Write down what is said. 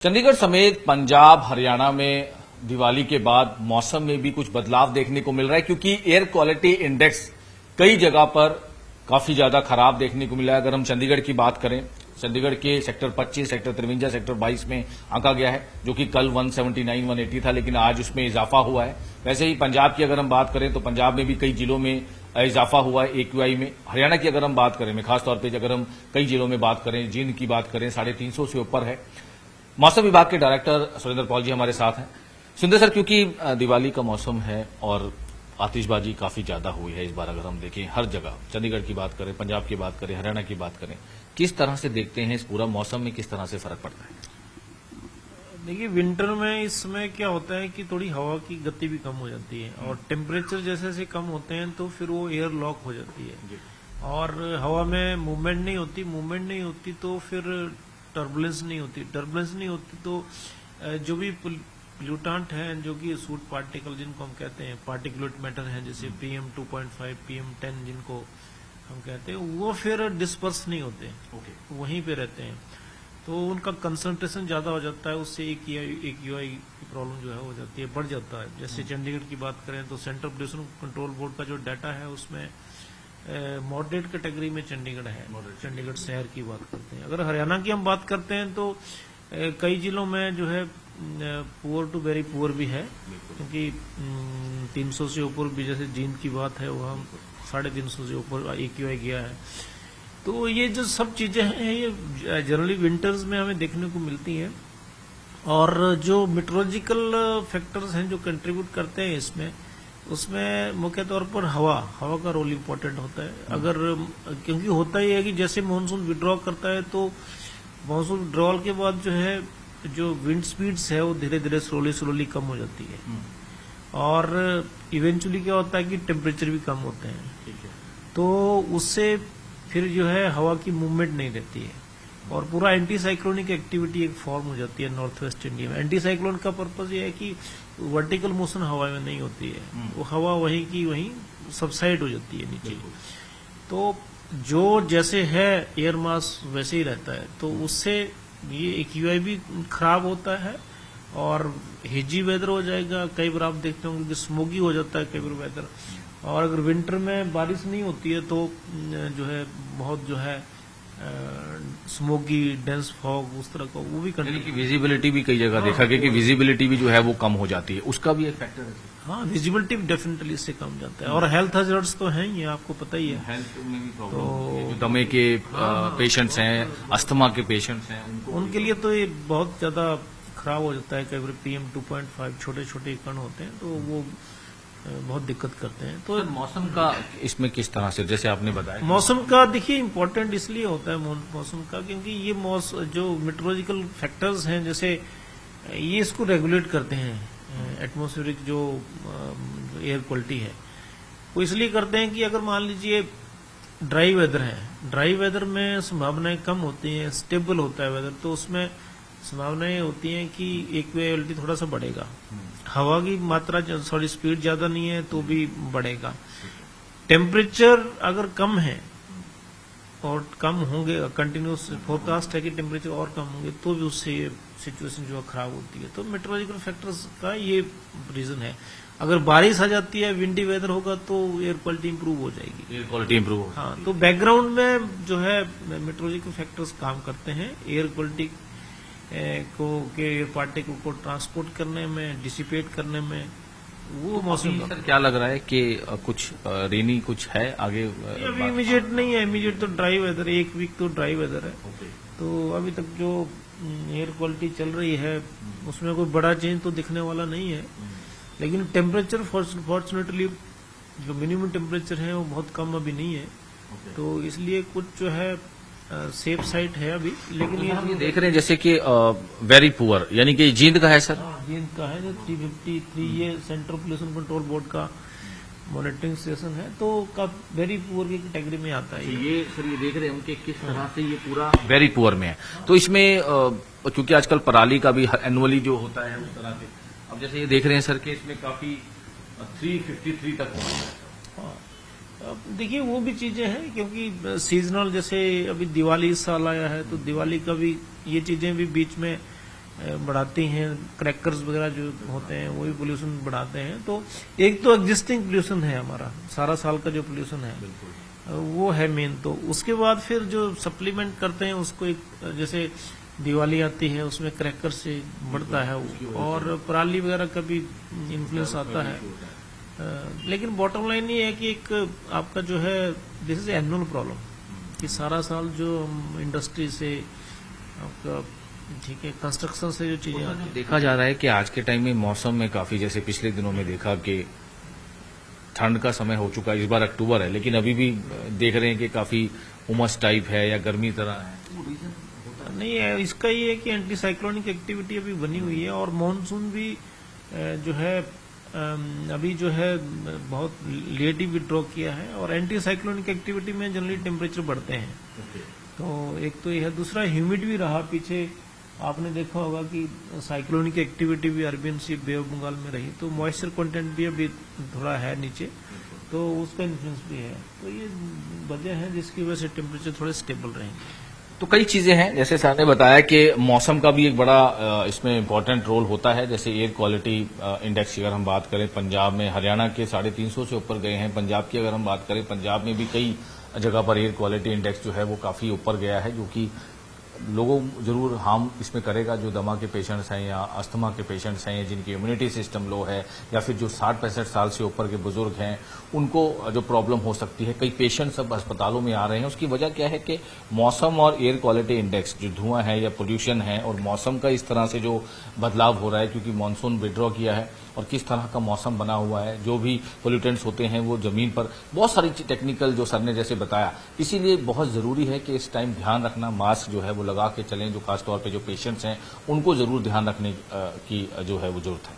चंडीगढ़ समेत पंजाब हरियाणा में दिवाली के बाद मौसम में भी कुछ बदलाव देखने को मिल रहा है क्योंकि एयर क्वालिटी इंडेक्स कई जगह पर काफी ज्यादा खराब देखने को मिला है। अगर हम चंडीगढ़ की बात करें, चंडीगढ़ के सेक्टर 25, सेक्टर 53, सेक्टर 22 में आंका गया है, जो कि कल 179, 180 था, लेकिन आज उसमें इजाफा हुआ है। वैसे ही पंजाब की अगर हम बात करें तो पंजाब में भी कई जिलों में इजाफा हुआ है AQI में। हरियाणा की अगर हम बात करें, में खासतौर पर अगर हम कई जिलों में बात करें, जींद की बात करें, 350 से ऊपर है। मौसम विभाग के डायरेक्टर सुरेंद्र पॉल जी हमारे साथ हैं। सुरेंद्र सर, क्योंकि दिवाली का मौसम है और आतिशबाजी काफी ज्यादा हुई है इस बार, अगर हम देखें हर जगह, चंडीगढ़ की बात करें, पंजाब की बात करें, हरियाणा की बात करें, किस तरह से देखते हैं इस पूरा मौसम में, किस तरह से फर्क पड़ता है? देखिए, विंटर में इस समय क्या होता है कि थोड़ी हवा की गति भी कम हो जाती है और टेम्परेचर जैसे जैसे कम होते हैं तो फिर वो एयर लॉक हो जाती है और हवा में मूवमेंट नहीं होती तो फिर टर्बुलेंस नहीं होती तो जो भी पोल्यूटेंट हैं, जो कि सूट पार्टिकल जिनको हम कहते हैं, पार्टिकुलेट मैटर हैं, जैसे PM 2.5, PM 10 जिनको हम कहते हैं, वो फिर डिस्पर्स नहीं होते, वहीं पे रहते हैं, तो उनका कंसंट्रेशन ज्यादा हो जाता है। उससे एक AQI की प्रॉब्लम जो है हो जाती है, बढ़ जाता है। जैसे चंडीगढ़ की बात करें तो सेंट्रल पोल्यूशन कंट्रोल बोर्ड का जो डाटा है उसमें मॉडरेट कैटेगरी में चंडीगढ़ है। चंडीगढ़ शहर की बात करते हैं। अगर हरियाणा की हम बात करते हैं तो कई जिलों में जो है पुअर टू वेरी पुअर भी है, क्योंकि 300 से ऊपर भी, जैसे जींद की बात है वहाँ 350 से ऊपर AQI गया है। तो ये जो सब चीजें हैं ये जनरली विंटर्स में हमें देखने को मिलती हैं और जो मेट्रोलॉजिकल फैक्टर्स हैं जो कंट्रीब्यूट करते हैं इसमें, उसमें मुख्य तौर पर हवा का रोल इम्पोर्टेंट होता है। अगर क्योंकि होता ही है कि जैसे मानसून विड्रॉ करता है तो मानसून विड्रॉल के बाद जो है जो विंड स्पीड्स है वो धीरे धीरे स्लोली कम हो जाती है और इवेंचुअली क्या होता है कि टेम्परेचर भी कम होते हैं, तो उससे फिर जो है हवा की मूवमेंट नहीं रहती है और पूरा एंटी साइक्लोनिक एक्टिविटी एक फॉर्म हो जाती है नॉर्थ वेस्ट इंडिया में। एंटी साइक्लोन का पर्पज ये है कि वर्टिकल मोशन हवा में नहीं होती है, वो हवा वहीं की वहीं सबसाइड हो जाती है नीचे, तो जो जैसे है एयर मास वैसे ही रहता है, तो उससे ये AQI भी खराब होता है और हेजी वेदर हो जाएगा। कई बार आप देखते होंगे कि स्मोगी हो जाता है कई बार वेदर, और अगर विंटर में बारिश नहीं होती है तो जो है बहुत जो है स्मोकी डेंस फॉग उस तरह का वो भी यानी कि विजिबिलिटी भी कई जगह देखा गया कि विजिबिलिटी भी जो है वो कम हो जाती है, उसका भी एक फैक्टर है। हाँ, विजिबिलिटी डेफिनेटली इससे कम जाता है और हेल्थ हजार्ड्स तो हैं, ये आपको पता ही है। हेल्थ में भी प्रॉब्लम, दमे के पेशेंट्स हैं, अस्थमा के पेशेंट्स हैं, उनके लिए तो ये बहुत ज्यादा खराब हो जाता है। कई बार PM 2.5 छोटे कण होते हैं तो वो बहुत दिक्कत करते हैं। तो मौसम का इसमें किस तरह से, जैसे आपने बताया, मौसम का देखिए इम्पोर्टेंट इसलिए होता है मौसम का क्योंकि ये जो मेट्रोलॉजिकल फैक्टर्स हैं, जैसे ये इसको रेगुलेट करते हैं एटमॉस्फेरिक जो एयर क्वालिटी है, वो इसलिए करते हैं कि अगर मान लीजिए ड्राई वेदर है, ड्राई वेदर में संभावनाएं कम होती हैं, स्टेबल होता है वेदर, तो उसमें संभावनाएं होती हैं कि AQI थोड़ा सा बढ़ेगा, हवा की मात्रा सॉरी स्पीड ज्यादा नहीं है तो भी बढ़ेगा। टेम्परेचर अगर कम है और कम होंगे, कंटिन्यूस फोरकास्ट है कि टेम्परेचर और कम होंगे, तो भी उससे ये सिचुएशन जो है खराब होती है। तो मेट्रोलॉजिकल फैक्टर्स का ये रीजन है। अगर बारिश आ जाती है, विंडी वेदर होगा, तो एयर क्वालिटी इंप्रूव हो जाएगी, एयर क्वालिटी इंप्रूव हो। हाँ, तो बैकग्राउंड में जो है मेट्रोलॉजिकल फैक्टर्स काम करते हैं एयर क्वालिटी को के एयर पार्टिकल को ट्रांसपोर्ट करने में, डिसिपेट करने में। वो मौसम सर क्या लग रहा है कि कुछ रेनी कुछ है आगे? अभी इमीडिएट नहीं है, इमीडिएट तो ड्राई वेदर, एक वीक तो ड्राई वेदर है। तो अभी तक जो एयर क्वालिटी चल रही है उसमें कोई बड़ा चेंज तो दिखने वाला नहीं है, लेकिन टेम्परेचर फॉर्चुनेटली जो मिनिमम टेम्परेचर है वो बहुत कम अभी नहीं है, तो इसलिए कुछ जो है सेफ साइड है अभी। लेकिन ये देख रहे हैं जैसे कि वेरी पुअर, यानी कि जींद का है सर? जींद का है जो 353, ये सेंट्रल पोल्यूशन कंट्रोल बोर्ड का मॉनिटरिंग स्टेशन है, तो का वेरी पुअर की कैटेगरी में आता है। ये सर ये देख रहे हैं उनके किस तरह से ये पूरा वेरी पुअर में है, तो इसमें क्योंकि आजकल पराली का भी एनुअली जो होता है उस तरह से, अब जैसे ये देख रहे हैं सर कि इसमें काफी 353 तक पहुंचा है। देखिए वो भी चीजें हैं क्योंकि सीजनल, जैसे अभी दिवाली इस साल आया है तो दिवाली का भी ये चीजें भी बीच में बढ़ाती हैं, क्रैकर्स वगैरह जो होते हैं वो भी पोल्यूशन बढ़ाते हैं। तो एक तो एग्जिस्टिंग पोल्यूशन है हमारा, सारा साल का जो पोल्यूशन है वो है मेन। तो उसके बाद फिर जो सप्लीमेंट करते हैं उसको, एक जैसे दिवाली आती है उसमें क्रैकर से बढ़ता है और पराली वगैरह का भी इन्फ्लुएंस आता है। लेकिन बॉटम लाइन ये है कि एक आपका जो है दिस इज एनुअल प्रॉब्लम, कि सारा साल जो इंडस्ट्री से आपका, ठीक है, कंस्ट्रक्शन से जो चीजें आती हैं। देखा जा रहा है कि आज के टाइम में मौसम में काफी, जैसे पिछले दिनों में देखा कि ठंड का समय हो चुका है, इस बार अक्टूबर है लेकिन अभी भी देख रहे हैं कि काफी उमस टाइप है या गर्मी तरह है। नहीं है, इसका ये है कि एंटी साइक्लोनिक एक्टिविटी अभी बनी हुई है और मानसून भी जो है अभी जो है बहुत लेट ही विड्रॉ किया है। और एंटी साइक्लोनिक एक्टिविटी में जनरली टेम्परेचर बढ़ते हैं। तो एक तो ये है, दूसरा ह्यूमिड भी रहा पीछे, आपने देखा होगा कि साइक्लोनिक एक्टिविटी भी Arabian Sea Bay of Bengal में रही, तो मॉइस्चर कंटेंट भी अभी थोड़ा है नीचे, तो उसका इन्फ्लुएंस भी है। तो ये वजह है जिसकी वजह से टेम्परेचर थोड़े स्टेबल रहेंगे। तो कई चीजें हैं, जैसे सर ने बताया कि मौसम का भी एक बड़ा इसमें इम्पोर्टेंट रोल होता है। जैसे एयर क्वालिटी इंडेक्स की अगर हम बात करें, पंजाब में हरियाणा के 350 से ऊपर गए हैं। पंजाब की अगर हम बात करें, पंजाब में भी कई जगह पर एयर क्वालिटी इंडेक्स जो है वो काफी ऊपर गया है, जो कि लोगों जरूर हार्म इसमें करेगा। जो दमा के पेशेंट्स हैं या अस्थमा के पेशेंट्स हैं, जिनकी इम्यूनिटी सिस्टम लो है, या फिर जो 60-65 साल से ऊपर के बुजुर्ग हैं, उनको जो प्रॉब्लम हो सकती है। कई पेशेंट्स अब अस्पतालों में आ रहे हैं। उसकी वजह क्या है कि मौसम और एयर क्वालिटी इंडेक्स, जो धुआं है या पोल्यूशन है, और मौसम का इस तरह से जो बदलाव हो रहा है, क्योंकि मानसून विड्रॉ किया है और किस तरह का मौसम बना हुआ है, जो भी पोल्यूटेंट्स होते हैं वो जमीन पर, बहुत सारी टेक्निकल जो सर ने जैसे बताया। इसीलिए बहुत जरूरी है कि इस टाइम ध्यान रखना, मास्क जो है वो लगा के चलें। जो खासतौर पे जो पेशेंट्स हैं उनको जरूर ध्यान रखने की जो है वो जरूरत है।